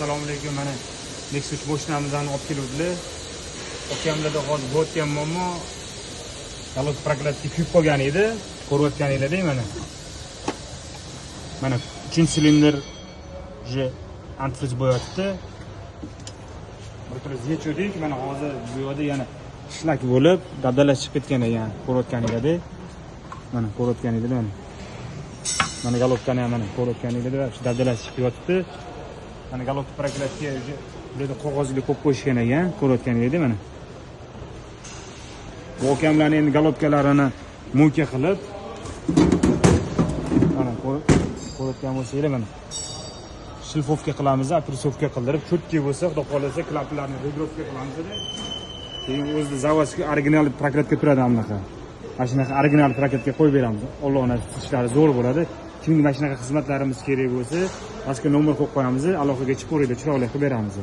Assalomu alaykum. Mana Nexus mashinamizni olib keluvdilar. Okamlarda hozir bo'tgan muammo talot prokladka kuyib qolgan edi. Ko'rayotganinglarda mana 3-silindr je antifriz bo'yapti. Bir yechuvdik. Mana hozir bu yerda yana ishlak bo'lib, dabdala chiqib ketgan ekan. Ko'rayotganinglarda mana ko'rayotganinglarda mana galopkani ham mana ko'rayotganinglarda shu dabdala chiqib yotibdi. Mana galop prokladka burada qog'ozga qo'yib qo'yishgan ekan. Ko'rayotganinglarda mana bu okamlarning endi galopkalarini mo'ka qilib mana ko'rayotgan bo'lsanglar mana shilfovka qilamiz, aprisovka qildirib, cho'tka bo'lsa, xudo xolasa klaplarni regrovka qilamiz edi. Keyin o'zida zavodskiy original prokladka turadi bunaqa. Mana shunaqa original prokladka qo'yib beramiz. Alloh nasib ishlari zo'r bo'ladi. Kimga mana shunaqa xizmatlarimiz kerak bo'lsa, boshqa nomer qo'yib qo'yamiz, aloqaga chiqib chiroyli qilib beramiz.